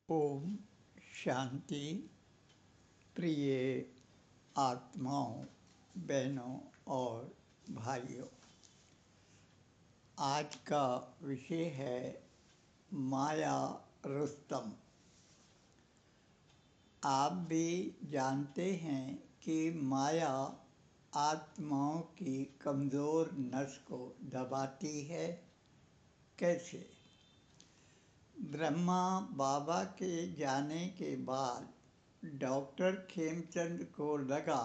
ओम शांति। प्रिय आत्माओं, बहनों और भाइयों, आज का विषय है माया रुस्तम। आप भी जानते हैं कि माया आत्माओं की कमज़ोर नस को दबाती है। कैसे? ब्रह्मा बाबा के जाने के बाद डॉक्टर खेमचंद को लगा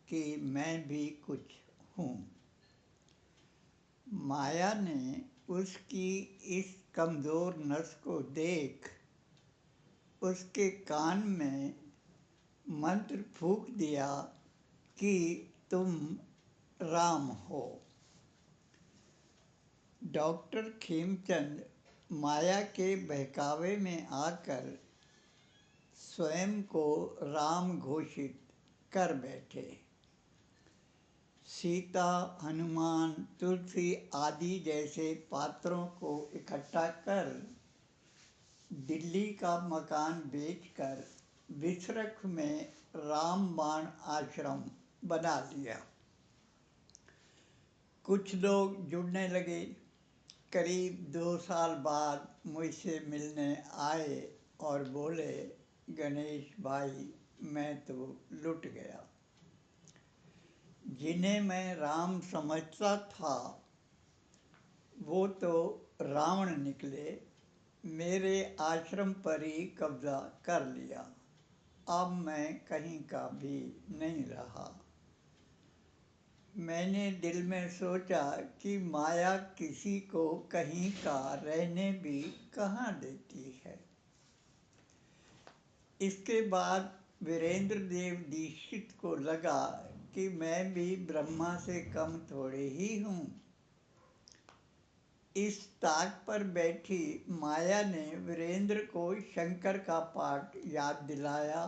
कि मैं भी कुछ हूँ। माया ने उसकी इस कमज़ोर नस को देख उसके कान में मंत्र फूंक दिया कि तुम राम हो। डॉक्टर खेमचंद माया के बहकावे में आकर स्वयं को राम घोषित कर बैठे। सीता, हनुमान, तुलसी आदि जैसे पात्रों को इकट्ठा कर दिल्ली का मकान बेचकर विश्रख में रामबाण आश्रम बना लिया। कुछ लोग जुड़ने लगे। करीब 2 साल बाद मुझसे मिलने आए और बोले, गणेश भाई, मैं तो लुट गया। जिन्हें मैं राम समझता था वो तो रावण निकले। मेरे आश्रम पर ही कब्जा कर लिया। अब मैं कहीं का भी नहीं रहा। मैंने दिल में सोचा कि माया किसी को कहीं का रहने भी कहाँ देती है। इसके बाद वीरेंद्र देव दीक्षित को लगा कि मैं भी ब्रह्मा से कम थोड़े ही हूँ। इस ताक पर बैठी माया ने वीरेंद्र को शंकर का पाठ याद दिलाया,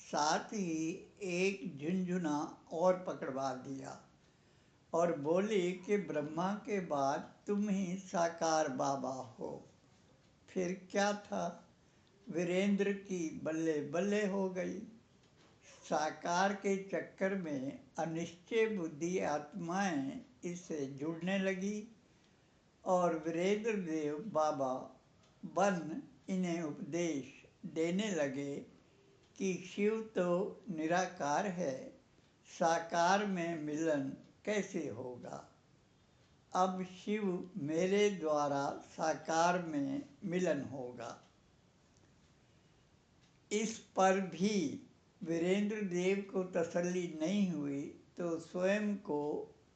साथ ही एक झुनझुना और पकड़वा दिया और बोली कि ब्रह्मा के बाद तुम ही साकार बाबा हो। फिर क्या था, वीरेंद्र की बल्ले बल्ले हो गई। साकार के चक्कर में अनिश्चय बुद्धि आत्माएं इससे जुड़ने लगी और वीरेंद्र देव बाबा बन इन्हें उपदेश देने लगे कि शिव तो निराकार है, साकार में मिलन कैसे होगा। अब शिव मेरे द्वारा साकार में मिलन होगा। इस पर भी वीरेंद्र देव को तसल्ली नहीं हुई तो स्वयं को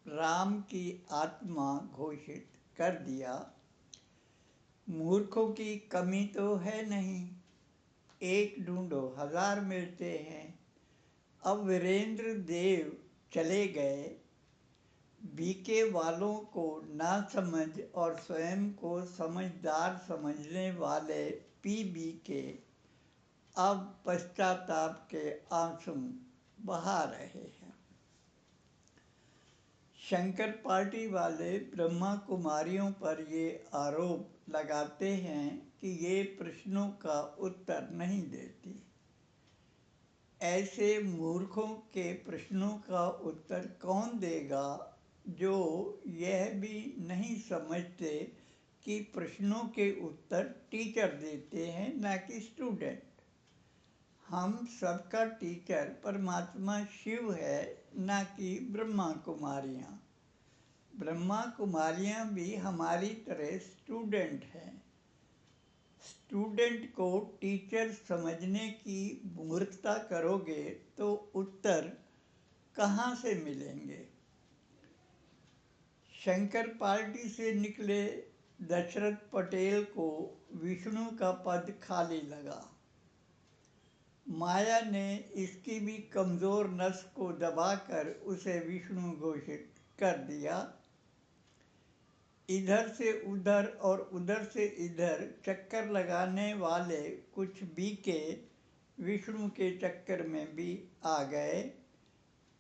राम की आत्मा घोषित कर दिया। मूर्खों की कमी तो है नहीं, एक ढूंढो 1000 मिलते हैं। अब वीरेंद्र देव चले गए। बीके वालों को ना समझ और स्वयं को समझदार समझने वाले पीबीके अब पश्चाताप के आंसू बहा रहे हैं। शंकर पार्टी वाले ब्रह्मा कुमारियों पर ये आरोप लगाते हैं कि ये प्रश्नों का उत्तर नहीं देती। ऐसे मूर्खों के प्रश्नों का उत्तर कौन देगा जो यह भी नहीं समझते कि प्रश्नों के उत्तर टीचर देते हैं, ना कि स्टूडेंट। हम सबका टीचर परमात्मा शिव है, ना कि ब्रह्मा कुमारियाँ। ब्रह्मा कुमारियाँ भी हमारी तरह स्टूडेंट हैं। स्टूडेंट को टीचर समझने की मूर्खता करोगे तो उत्तर कहाँ से मिलेंगे। शंकर पार्टी से निकले दशरथ पटेल को विष्णु का पद खाली लगा। माया ने इसकी भी कमज़ोर नस को दबाकर उसे विष्णु घोषित कर दिया। इधर से उधर और उधर से इधर चक्कर लगाने वाले कुछ बीके विष्णु के चक्कर में भी आ गए।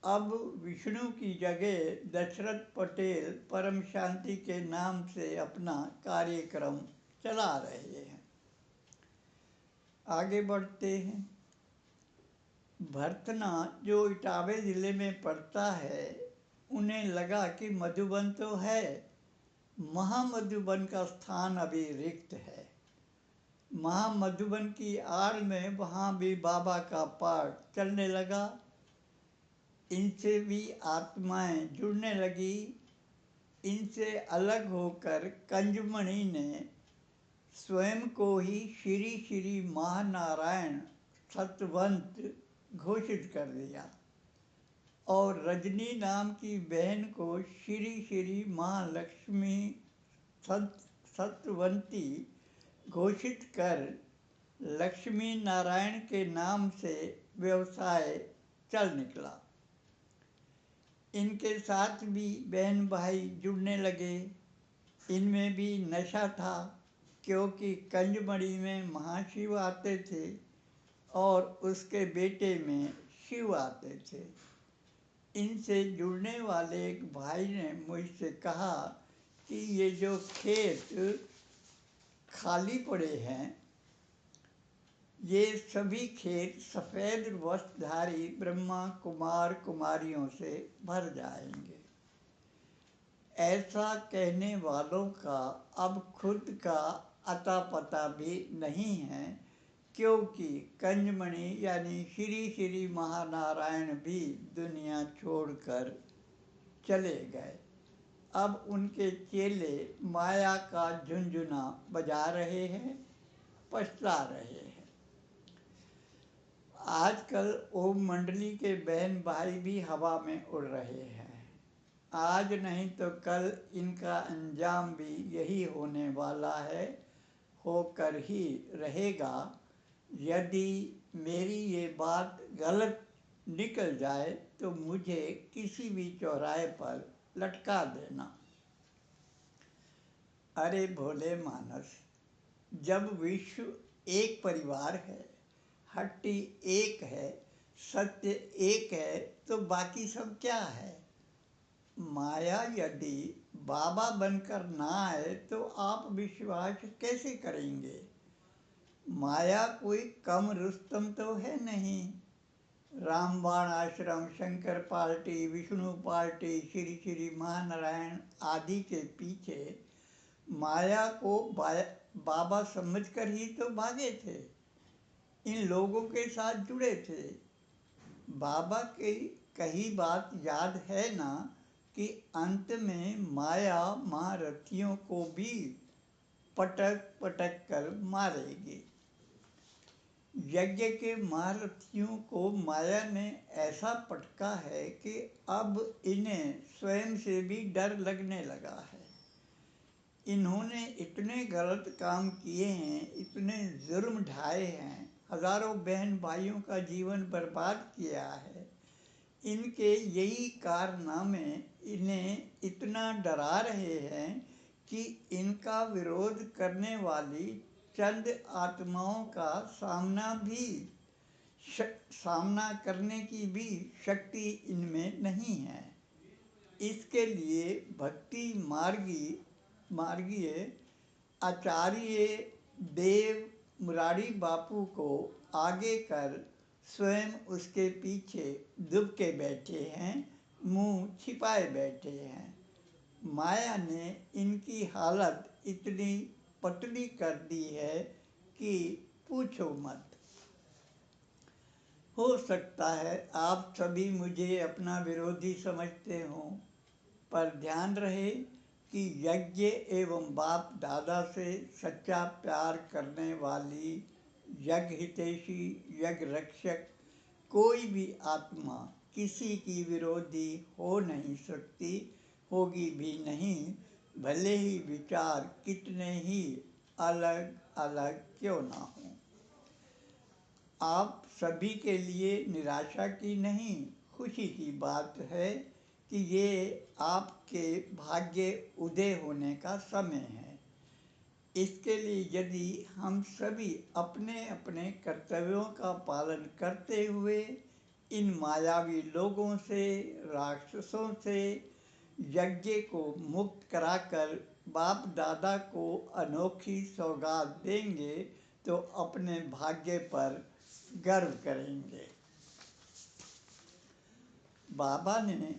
अब विष्णु की जगह दशरथ पटेल परम शांति के नाम से अपना कार्यक्रम चला रहे हैं। आगे बढ़ते हैं। भरतना जो इटावे ज़िले में पड़ता है, उन्हें लगा कि मधुबन तो है, महामधुबन का स्थान अभी रिक्त है। महामधुबन की आड़ में वहाँ भी बाबा का पाठ चलने लगा। इनसे भी आत्माएं जुड़ने लगी। इनसे अलग होकर कंजमणि ने स्वयं को ही श्री श्री महानारायण सतवंत घोषित कर दिया और रजनी नाम की बहन को श्री श्री महालक्ष्मी सतवंती घोषित कर लक्ष्मी नारायण के नाम से व्यवसाय चल निकला। इनके साथ भी बहन भाई जुड़ने लगे। इनमें भी नशा था, क्योंकि कंजमणि में महाशिव आते थे और उसके बेटे में शिव आते थे। इनसे जुड़ने वाले एक भाई ने मुझसे कहा कि ये जो खेत खाली पड़े हैं, ये सभी खेत सफ़ेद वस्त्रधारी ब्रह्मा कुमार कुमारियों से भर जाएंगे। ऐसा कहने वालों का अब खुद का अता पता भी नहीं है, क्योंकि कंजमणि यानी श्री श्री महानारायण भी दुनिया छोड़कर चले गए। अब उनके चेले माया का झुनझुना बजा रहे हैं, पछता रहे हैं। आजकल ओम मंडली के बहन भाई भी हवा में उड़ रहे हैं। आज नहीं तो कल इनका अंजाम भी यही होने वाला है, होकर ही रहेगा। यदि मेरी ये बात गलत निकल जाए तो मुझे किसी भी चौराहे पर लटका देना। अरे भोले मानस, जब विश्व एक परिवार है, हट्टी एक है, सत्य एक है, तो बाकी सब क्या है? माया यदि बाबा बनकर ना आए तो आप विश्वास कैसे करेंगे? माया कोई कम रुस्तम तो है नहीं। रामबाण आश्रम, शंकर पार्टी, विष्णु पार्टी, श्री श्री महानारायण आदि के पीछे माया को बाबा समझकर ही तो भागे थे। इन लोगों के साथ जुड़े थे। बाबा की कही बात याद है ना कि अंत में माया महारथियों को भी पटक पटक कर मारेगी। यज्ञ के महारथियों को माया ने ऐसा पटका है कि अब इन्हें स्वयं से भी डर लगने लगा है। इन्होंने इतने गलत काम किए हैं, इतने जुर्म ढाए हैं, हजारों बहन भाइयों का जीवन बर्बाद किया है। इनके यही कारनामे इन्हें इतना डरा रहे हैं कि इनका विरोध करने वाली चंद आत्माओं का सामना करने की भी शक्ति इनमें नहीं है। इसके लिए भक्ति मार्गीय आचार्य देव मुरारी बापू को आगे कर स्वयं उसके पीछे दुबके बैठे हैं, मुंह छिपाए बैठे हैं। माया ने इनकी हालत इतनी पतली कर दी है कि पूछो मत। हो सकता है आप सभी मुझे अपना विरोधी समझते हों, पर ध्यान रहे कि यज्ञ एवं बाप दादा से सच्चा प्यार करने वाली यज्ञ हितैषी, यज्ञ रक्षक कोई भी आत्मा किसी की विरोधी हो नहीं सकती, होगी भी नहीं, भले ही विचार कितने ही अलग अलग क्यों ना हों। आप सभी के लिए निराशा की नहीं, खुशी की बात है कि ये आपके भाग्य उदय होने का समय है। इसके लिए यदि हम सभी अपने अपने कर्तव्यों का पालन करते हुए इन मायावी लोगों से, राक्षसों से यज्ञ को मुक्त कराकर बाप दादा को अनोखी सौगात देंगे तो अपने भाग्य पर गर्व करेंगे। बाबा ने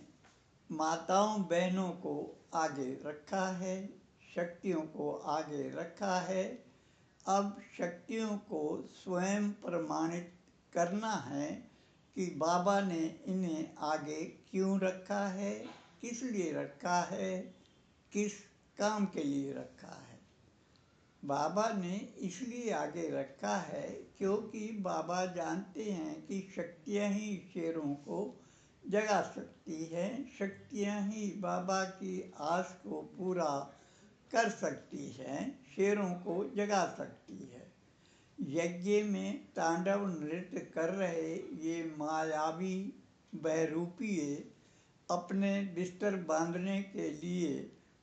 माताओं बहनों को आगे रखा है, शक्तियों को आगे रखा है। अब शक्तियों को स्वयं प्रमाणित करना है कि बाबा ने इन्हें आगे क्यों रखा है, किस लिए रखा है, किस काम के लिए रखा है। बाबा ने इसलिए आगे रखा है क्योंकि बाबा जानते हैं कि शक्तियाँ ही शेरों को जगा सकती हैं, शक्तियाँ ही बाबा की आस को पूरा कर सकती हैं, शेरों को जगा सकती है। यज्ञ में तांडव नृत्य कर रहे ये मायावी बहरूपीय अपने बिस्तर बांधने के लिए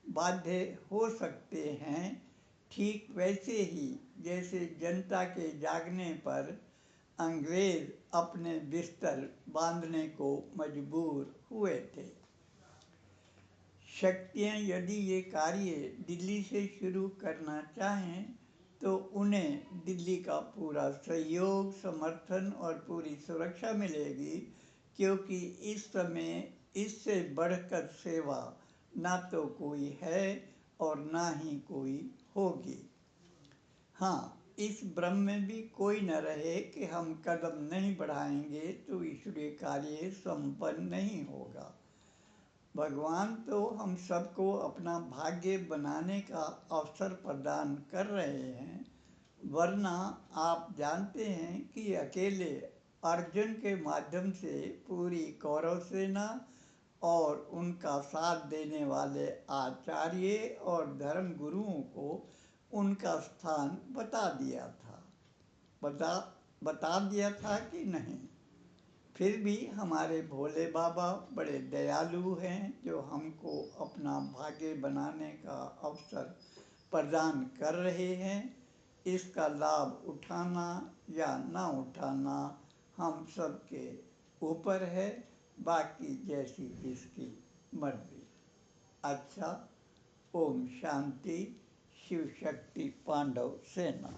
बाध्य हो सकते हैं, ठीक वैसे ही जैसे जनता के जागने पर अंग्रेज अपने बिस्तर बांधने को मजबूर हुए थे। शक्तियाँ यदि ये कार्य दिल्ली से शुरू करना चाहें तो उन्हें दिल्ली का पूरा सहयोग, समर्थन और पूरी सुरक्षा मिलेगी, क्योंकि इस समय इससे बढ़कर सेवा ना तो कोई है और ना ही कोई होगी। हाँ, इस भ्रम में भी कोई न रहे कि हम कदम नहीं बढ़ाएंगे तो ईश्वरीय कार्य संपन्न नहीं होगा। भगवान तो हम सबको अपना भाग्य बनाने का अवसर प्रदान कर रहे हैं, वरना आप जानते हैं कि अकेले अर्जुन के माध्यम से पूरी कौरव सेना और उनका साथ देने वाले आचार्य और धर्म गुरुओं को उनका स्थान बता दिया था कि नहीं। फिर भी हमारे भोले बाबा बड़े दयालु हैं, जो हमको अपना भाग्य बनाने का अवसर प्रदान कर रहे हैं। इसका लाभ उठाना या ना उठाना हम सबके ऊपर है, बाकी जैसी इसकी मर्जी। अच्छा, ओम शांति। शिव शक्ति पांडव सेना।